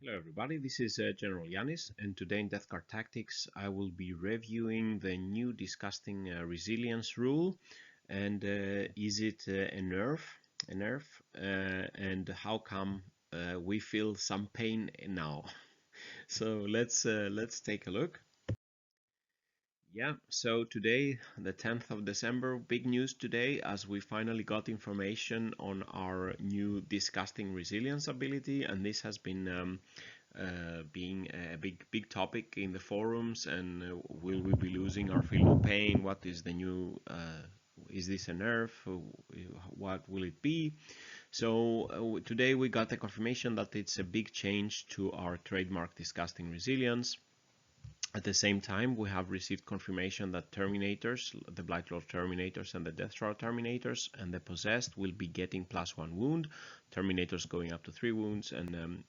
Hello everybody, this is GeneralJannis, and today in Death Card Tactics I will be reviewing the new Disgusting Resilience rule, and is it a nerf, and how come we feel some pain now. So let's take a look. Yeah, so today, the 10th of December, big news today as we finally got information on our new Disgusting Resilience ability, and this has been being a big topic in the forums. And will we be losing our Feel No Pain? What is the new? Is this a nerf? What will it be? So today we got the confirmation that it's a big change to our trademark Disgusting Resilience. At the same time, we have received confirmation that Terminators, the Blightlord Terminators and the Death Shroud Terminators and the Possessed will be getting +1 wound. Terminators going up to 3 wounds, and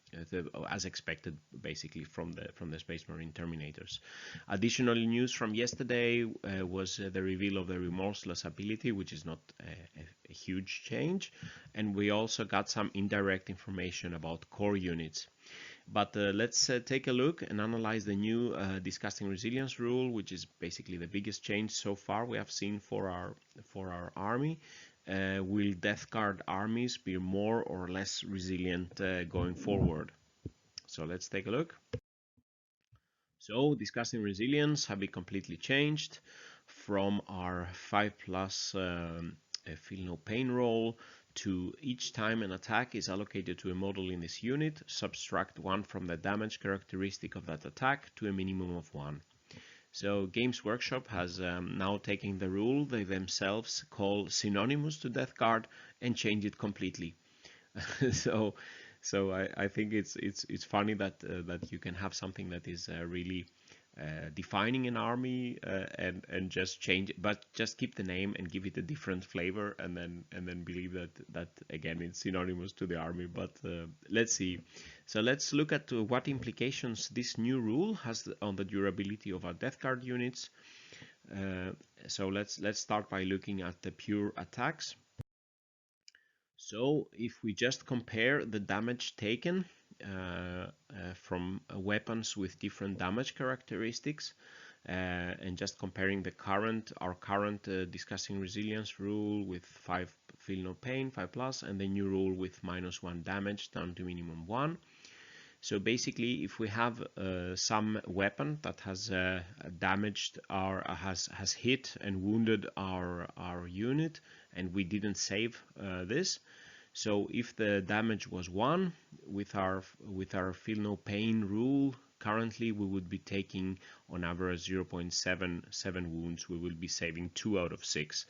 as expected, basically from the Space Marine Terminators. Additional news from yesterday was the reveal of the Remorseless ability, which is not a huge change, and we also got some indirect information about core units. But let's take a look and analyze the new Disgusting Resilience rule, which is basically the biggest change so far we have seen for our army. Will Death Guard armies be more or less resilient going forward? So let's take a look. So Disgusting Resilience have been completely changed from our 5+ Feel No Pain roll to each time an attack is allocated to a model in this unit, subtract 1 from the damage characteristic of that attack to a minimum of 1. So Games Workshop has now taken the rule they themselves call synonymous to Death Guard and changed it completely. so I think it's funny that that you can have something that is really defining an army, and just change it, but just keep the name and give it a different flavor, and then believe that again it's synonymous to the army. But let's see. So let's look at what implications this new rule has on the durability of our Death Guard units. So let's start by looking at the pure attacks. So if we just compare the damage taken from weapons with different damage characteristics, and just comparing our current Disgusting Resilience rule with 5 Feel No Pain, 5+, and the new rule with -1 damage down to minimum 1. So basically, if we have some weapon that has damaged has hit and wounded our unit, and we didn't save this, so if the damage was 1 with our Feel No Pain rule, currently we would be taking on average 0.77 wounds. We will be saving 2 out of 6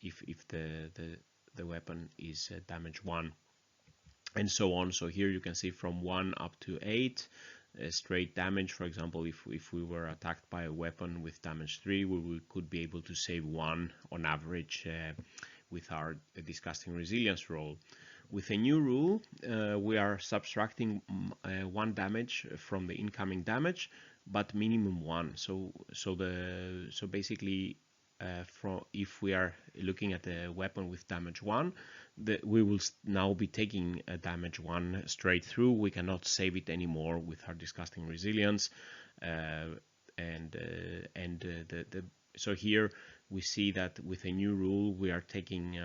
if the weapon is damage 1. And so on. So here you can see from 1 up to 8 straight damage. For example, if we were attacked by a weapon with damage 3, we could be able to save 1 on average with our Disgusting Resilience roll. With a new rule, we are subtracting 1 damage from the incoming damage, but minimum 1. So basically, if we are looking at a weapon with damage 1, we will now be taking a damage 1 straight through. We cannot save it anymore with our Disgusting Resilience, so here we see that with a new rule we are taking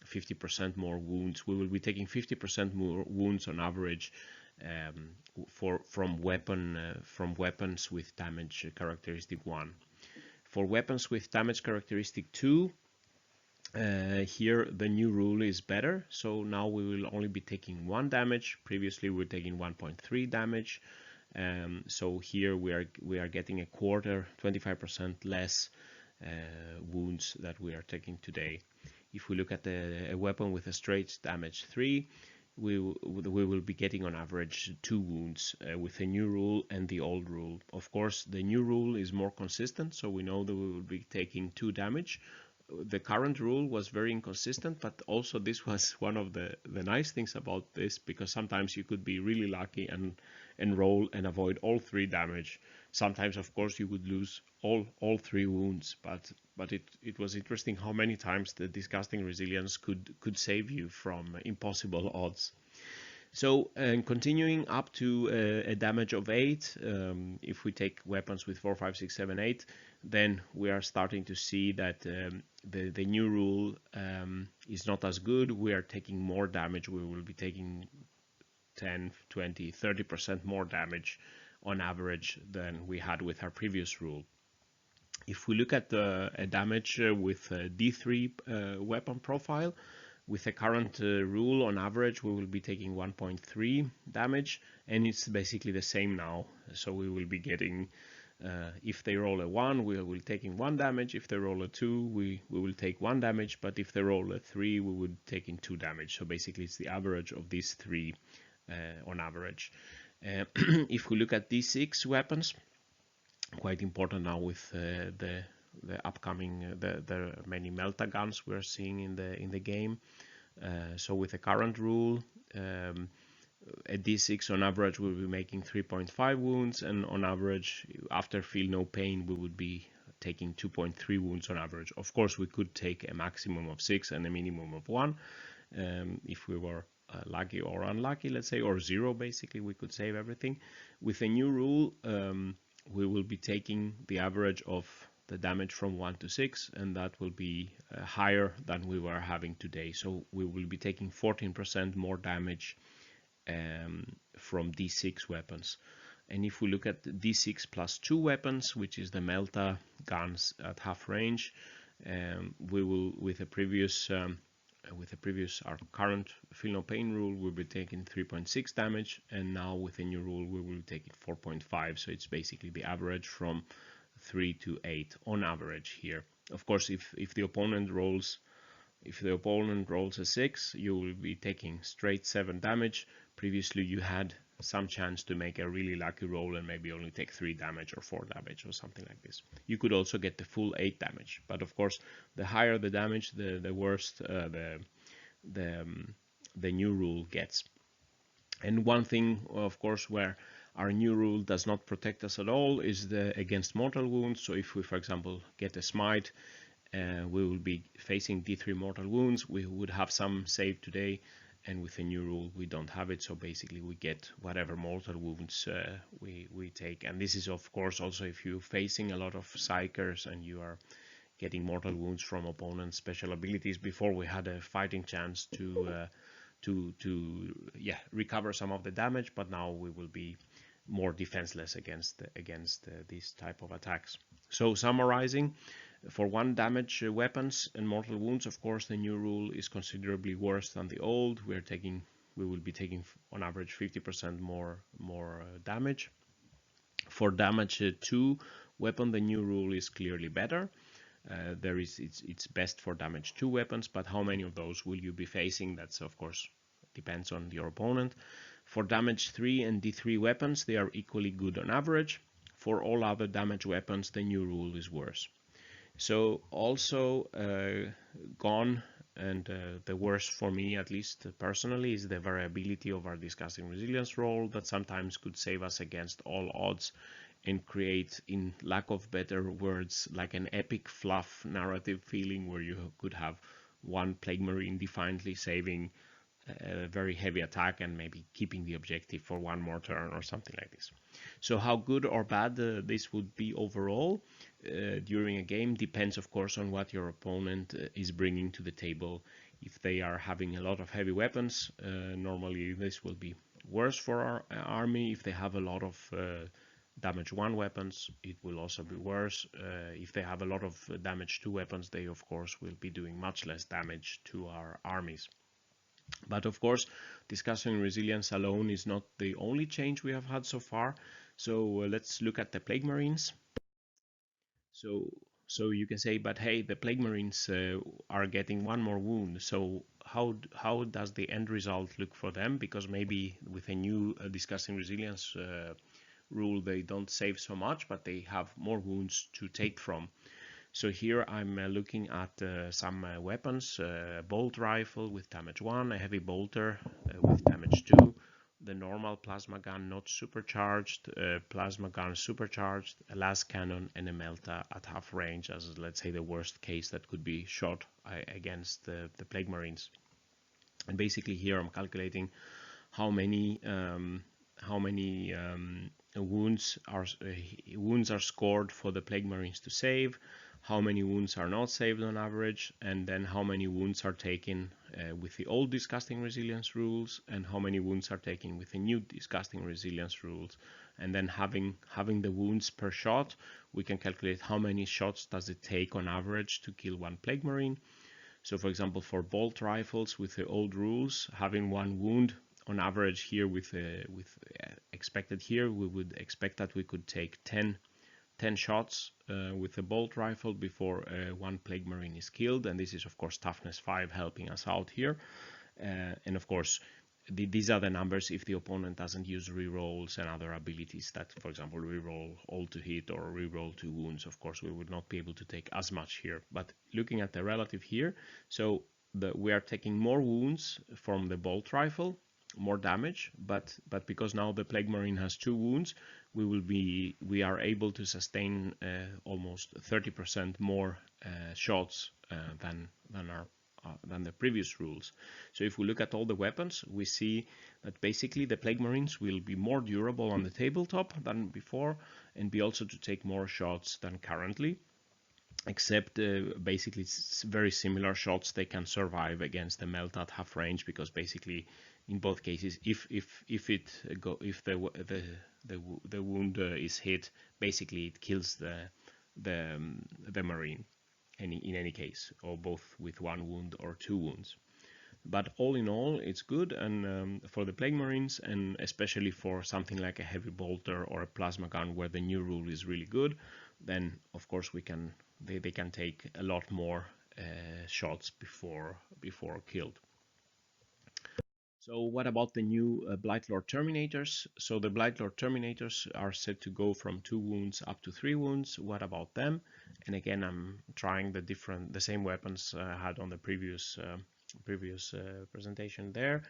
50% more wounds. We will be taking 50% more wounds on average from weapons with damage characteristic 1. For weapons with damage characteristic 2, here the new rule is better. So now we will only be taking 1 damage. Previously we were taking 1.3 damage. So here we are getting a quarter, 25% less wounds that we are taking today. If we look at a weapon with a straight damage 3, we will be getting on average 2 wounds with the new rule and the old rule. Of course, the new rule is more consistent, so we know that we will be taking 2 damage. The current rule was very inconsistent, but also this was one of the nice things about this, because sometimes you could be really lucky and roll and avoid all 3 damage. Sometimes, of course, you would lose all 3 wounds, but it was interesting how many times the Disgusting Resilience could save you from impossible odds. So, continuing up to a damage of 8, if we take weapons with 4, 5, 6, 7, 8, then we are starting to see that the new rule is not as good. We are taking more damage. We will be taking 10, 20, 30% more damage on average than we had with our previous rule. If we look at the damage with D3 weapon profile, with the current rule, on average, we will be taking 1.3 damage, and it's basically the same now. So we will be getting, if they roll a 1, we will be taking 1 damage. If they roll a 2, we will take 1 damage. But if they roll a 3, we would take in 2 damage. So basically, it's the average of these 3 on average. If we look at D6 weapons, quite important now with the upcoming the many melta guns we're seeing in the game. So with the current rule, a D6 on average will be making 3.5 wounds, and on average, after feel no pain, we would be taking 2.3 wounds on average. Of course, we could take a maximum of 6 and a minimum of 1 if we were lucky or unlucky, let's say, or 0 basically, we could save everything. With a new rule, we will be taking the average of the damage from 1 to 6, and that will be higher than we were having today. So we will be taking 14% more damage from D6 weapons. And if we look at the D6 plus 2 weapons, which is the melta guns at half range, we will, with the previous our current feel no pain rule, we'll be taking 3.6 damage, and now with the new rule we will be taking 4.5. So it's basically the average from 3 to 8 on average here. Of course, if the opponent rolls a 6, you will be taking straight 7 damage. Previously you had some chance to make a really lucky roll and maybe only take 3 damage or 4 damage or something like this. You could also get the full 8 damage, but of course the higher the damage, the worse the new rule gets. And one thing, of course, where our new rule does not protect us at all is against mortal wounds. So if we, for example, get a smite, we will be facing D3 mortal wounds. We would have some saved today, and with the new rule we don't have it. So basically we get whatever mortal wounds we take. And this is, of course, also if you're facing a lot of psychers and you are getting mortal wounds from opponents' special abilities. Before we had a fighting chance to recover some of the damage, but now we will be more defenseless against these type of attacks. So summarizing, for 1 damage weapons and mortal wounds, of course the new rule is considerably worse than the old. We will be taking on average 50% more damage. For damage 2 weapon, the new rule is clearly better. It's best for damage 2 weapons, but how many of those will you be facing? That's, of course, depends on your opponent. For damage 3 and D3 weapons, they are equally good on average. For all other damage weapons, the new rule is worse. So also gone, and the worst for me, at least personally, is the variability of our Disgusting Resilience roll that sometimes could save us against all odds and create, in lack of better words, like an epic fluff narrative feeling where you could have 1 Plague Marine defiantly saving a very heavy attack and maybe keeping the objective for 1 more turn or something like this. So how good or bad this would be overall during a game depends, of course, on what your opponent is bringing to the table. If they are having a lot of heavy weapons, normally this will be worse for our army. If they have a lot of damage 1 weapons, it will also be worse. If they have a lot of damage 2 weapons, they of course will be doing much less damage to our armies. But of course, Disgusting Resilience alone is not the only change we have had so far. So let's look at the Plague Marines. So you can say, but hey, the Plague Marines are getting 1 more wound. So how does the end result look for them? Because maybe with a new Disgusting Resilience rule, they don't save so much, but they have more wounds to take from. So here I'm looking at some weapons, bolt rifle with damage 1, a heavy bolter with damage 2, the normal plasma gun not supercharged, plasma gun supercharged, a las cannon, and a melta at half range as, let's say, the worst case that could be shot against the Plague Marines. And basically here I'm calculating how many wounds are scored for the Plague Marines to save, how many wounds are not saved on average, and then how many wounds are taken with the old Disgusting Resilience rules, and how many wounds are taken with the new Disgusting Resilience rules. And then having the wounds per shot, we can calculate how many shots does it take on average to kill one Plague Marine. So for example, for bolt rifles with the old rules, having one wound on average here with expected here, we would expect that we could take 10 shots with a bolt rifle before one Plague Marine is killed, and this is of course toughness 5 helping us out here. And of course, these are the numbers if the opponent doesn't use rerolls and other abilities that, for example, reroll all to hit or reroll 2 wounds. Of course, we would not be able to take as much here. But looking at the relative here, so we are taking more wounds from the bolt rifle, more damage, but because now the Plague Marine has 2 wounds, we are able to sustain almost 30% more shots than the previous rules. So if we look at all the weapons, we see that basically the Plague Marines will be more durable on the tabletop than before, and be also to take more shots than currently, except basically it's very similar shots. They can survive against the melt at half range, because basically in both cases, if the wound is hit, basically it kills the Marine in any case, or both with 1 wound or 2 wounds. But all in all, it's good, and for the Plague Marines, and especially for something like a heavy bolter or a plasma gun where the new rule is really good, then of course they can take a lot more shots before killed. So what about the new Blightlord Terminators? So the Blightlord Terminators are set to go from 2 wounds up to 3 wounds. What about them? And again, I'm trying the same weapons I had on the previous presentation there,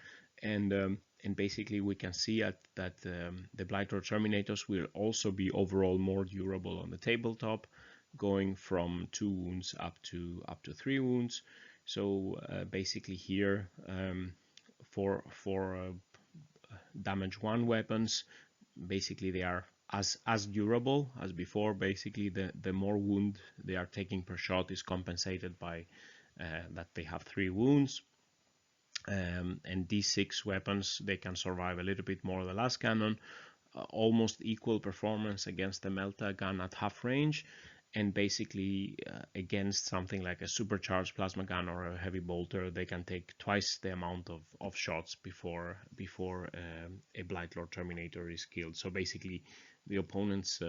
and basically we can see that the Blightlord Terminators will also be overall more durable on the tabletop, going from 2 wounds up to 3 wounds. So basically here, for damage 1 weapons, basically they are as durable as before. Basically the more wound they are taking per shot is compensated by that they have 3 wounds. And D6 weapons, they can survive a little bit more. The last cannon, almost equal performance against the Melta gun at half range, and basically against something like a supercharged plasma gun or a heavy bolter, they can take twice the amount of shots before a Blightlord Terminator is killed. So basically the opponent's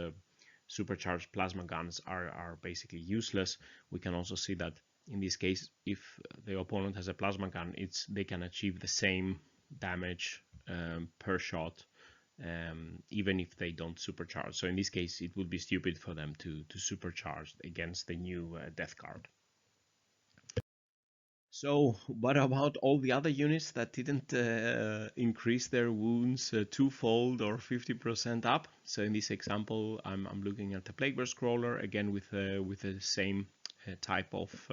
supercharged plasma guns are basically useless. We can also see that in this case, if the opponent has a plasma gun, they can achieve the same damage per shot, even if they don't supercharge. So in this case, it would be stupid for them to supercharge against the new death card. So what about all the other units that didn't increase their wounds twofold or 50% up? So in this example, I'm looking at the Plaguebear Scroller, again with the same type of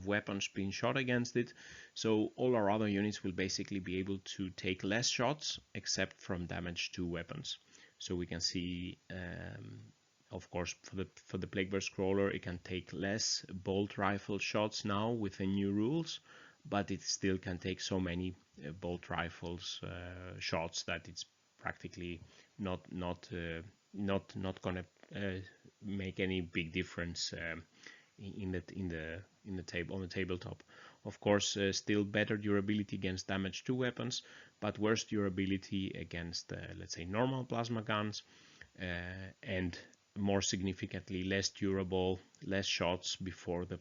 weapons being shot against it. So all our other units will basically be able to take less shots, except from damage 2 weapons. So we can see, of course, for the Plaguebear Scroller, it can take less bolt rifle shots now with the new rules, but it still can take so many bolt rifles shots that it's practically not gonna make any big difference on the tabletop. Of course, still better durability against damage 2 weapons, but worse durability against let's say normal plasma guns, and more significantly less durable, less shots before the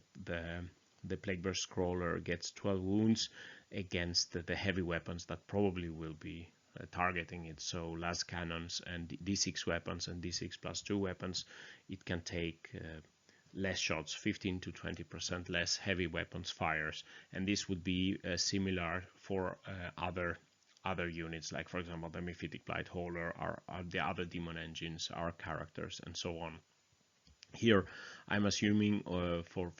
Plaguebear Scroller gets 12 wounds against the heavy weapons that probably will be targeting it. So las cannons and D6 weapons and D6 plus 2 weapons, it can take less shots, 15 to 20% less heavy weapons fires, and this would be similar for other units, like for example the Mephitic Blighthauler, or the other demon engines, our characters, and so on. Here I'm assuming for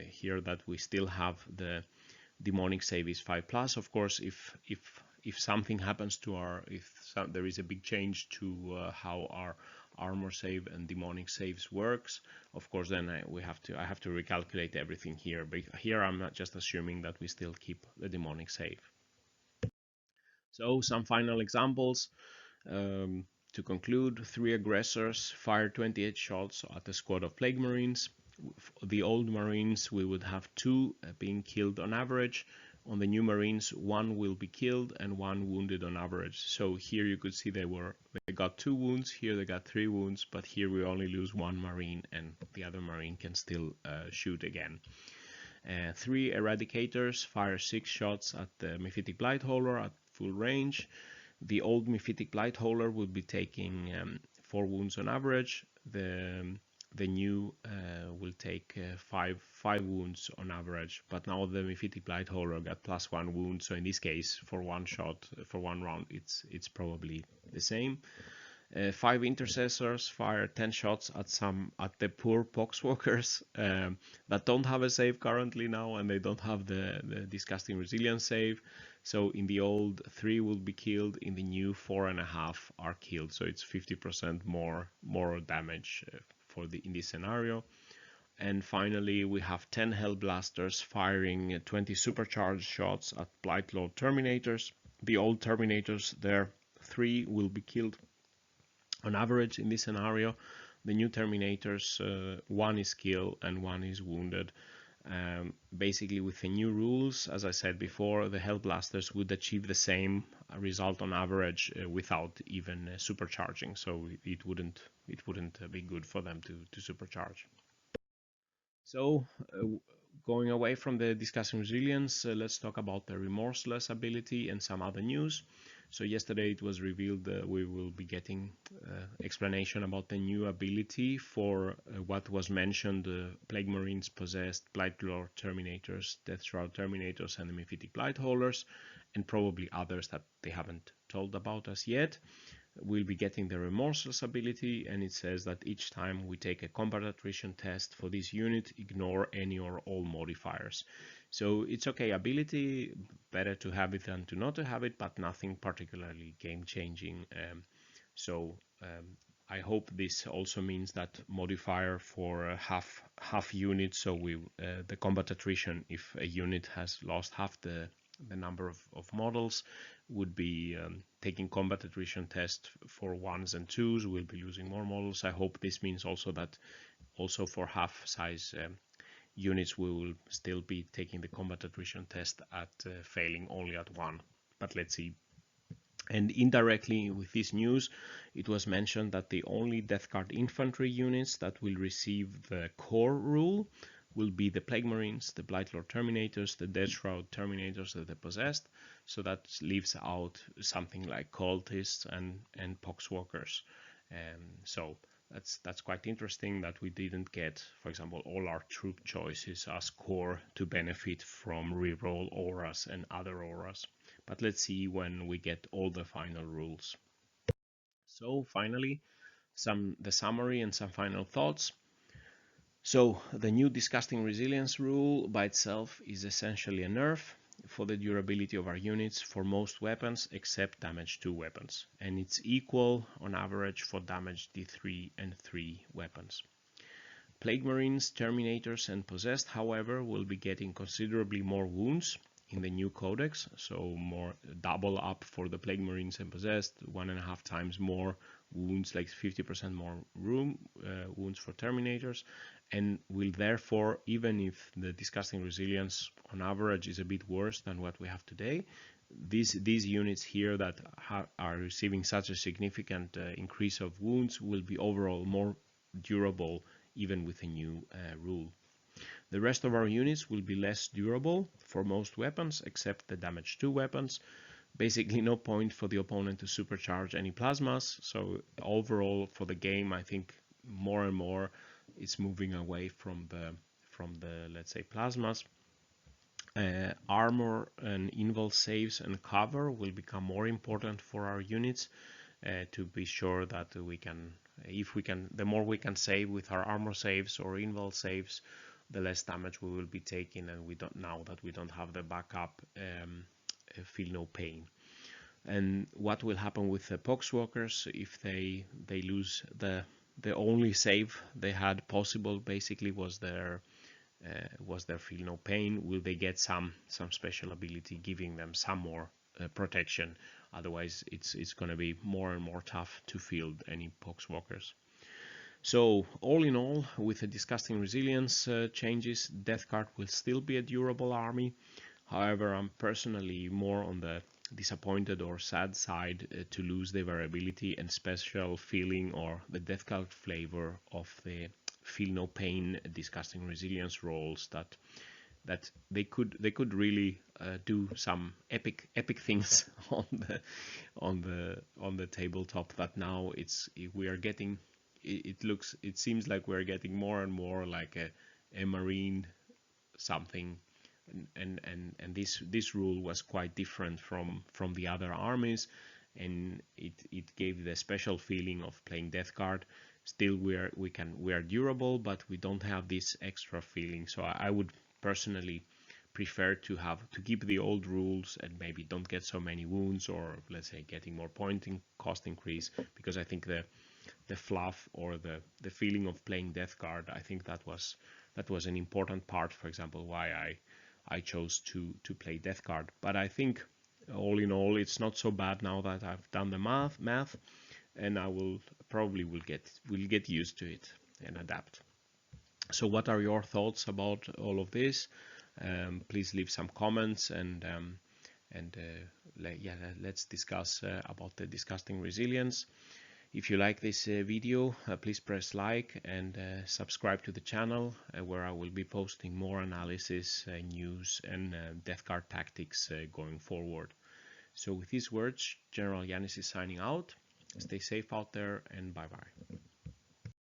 here that we still have the demonic save is 5+. Of course, if something happens to there is a big change to how our armor save and demonic saves works, of course, then I have to recalculate everything here. But here I'm not just assuming that we still keep the demonic save. So some final examples. To conclude, 3 aggressors fired 28 shots at a squad of Plague Marines. The old Marines, we would have 2 being killed on average. On the new Marines, 1 will be killed and 1 wounded on average. So here you could see they got 2 wounds, here they got 3 wounds, but here we only lose 1 Marine and the other Marine can still shoot again. 3 Eradicators fire 6 shots at the Mephitic Blightlord at full range. The old Mephitic Blightlord will be taking 4 wounds on average. The new will take 5 wounds on average, but now the Mephitic Blightlord got +1 wound, so in this case, for 1 shot, for 1 round, it's probably the same. 5 intercessors fire 10 shots at the poor poxwalkers that don't have a save currently now, and they don't have the Disgusting Resilience save. So in the old, 3 will be killed, in the new 4.5 are killed. So it's 50% more damage in this scenario. And finally, we have 10 Hellblasters firing 20 supercharged shots at Blightlord Terminators. The old Terminators, there 3 will be killed on average in this scenario. The new Terminators, 1 is killed and 1 is wounded. Basically, with the new rules, as I said before, the Hellblasters would achieve the same result on average without even supercharging. So it wouldn't be good for them to supercharge. So going away from the Disgusting Resilience, let's talk about the Remorseless ability and some other news. So yesterday it was revealed that we will be getting explanation about the new ability for what was mentioned, Plague Marines, Possessed, Blightlord Terminators, Death Shroud Terminators, and the Mephitic Blightholders, and probably others that they haven't told about us yet. We'll be getting the Remorseless ability, and it says that each time we take a combat attrition test for this unit, ignore any or all modifiers. So it's okay ability, better to have it than to not to have it, but nothing particularly game-changing. I hope this also means that modifier for half unit, so the combat attrition, if a unit has lost half the number of models, would be taking combat attrition test for 1s and 2s. We'll be losing more models. I hope this means also that also for half size units we will still be taking the combat attrition test at failing only at 1, but let's see. And indirectly with this news, it was mentioned that the only Death Guard infantry units that will receive the core rule will be the Plague Marines, the Blightlord Terminators, the Death Shroud Terminators, the Possessed. So that leaves out something like Cultists and Poxwalkers. So that's quite interesting that we didn't get, for example, all our troop choices as core to benefit from reroll auras and other auras. But let's see when we get all the final rules. So finally, the summary and some final thoughts. So the new Disgusting Resilience rule by itself is essentially a nerf for the durability of our units for most weapons except damage 2 weapons, and it's equal on average for damage D3 and 3 weapons. Plague Marines, Terminators, and Possessed, however, will be getting considerably more wounds in the new codex, so more double up for the Plague Marines and Possessed, 1.5 times more wounds, like 50% more wounds for Terminators, and will therefore, even if the Disgusting Resilience on average is a bit worse than what we have today, these units here that are receiving such a significant increase of wounds will be overall more durable even with a new rule. The rest of our units will be less durable for most weapons except the damage 2 weapons. Basically no point for the opponent to supercharge any plasmas, so overall for the game I think more and more it's moving away from the let's say plasmas. Armor and invul saves and cover will become more important for our units to be sure that the more we can save with our armor saves or invul saves, the less damage we will be taking, and we don't, now that we don't have the backup, feel no pain. And what will happen with the poxwalkers if they lose the only save they had possible, basically was their feel no pain? Will they get some special ability giving them some more protection? Otherwise it's going to be more and more tough to field any poxwalkers. So all in all, with the Disgusting Resilience changes, Death Guard will still be a durable army. However, I'm personally more on the disappointed or sad side to lose the variability and special feeling, or the Death Guard flavor of the Feel No Pain Disgusting Resilience rolls, that they could really do some epic things on the tabletop. That now we are getting, it seems like we're getting more and more like a marine something, and this rule was quite different from the other armies, and it gave the special feeling of playing Death Guard. Still we are durable, but we don't have this extra feeling. So I would personally prefer to keep the old rules and maybe don't get so many wounds, or let's say getting more pointing cost increase, because I think the fluff or the feeling of playing Death Guard, I think that was an important part, for example, why I chose to play Death Guard. But I think all in all it's not so bad now that I've done the math, and I will get used to it and adapt. So what are your thoughts about all of this? Please leave some comments, and let's discuss about the Disgusting Resilience. If you like this video, please press like and subscribe to the channel, where I will be posting more analysis, news, and Death Guard tactics going forward. So with these words, GeneralJannis is signing out. Stay safe out there, and bye bye.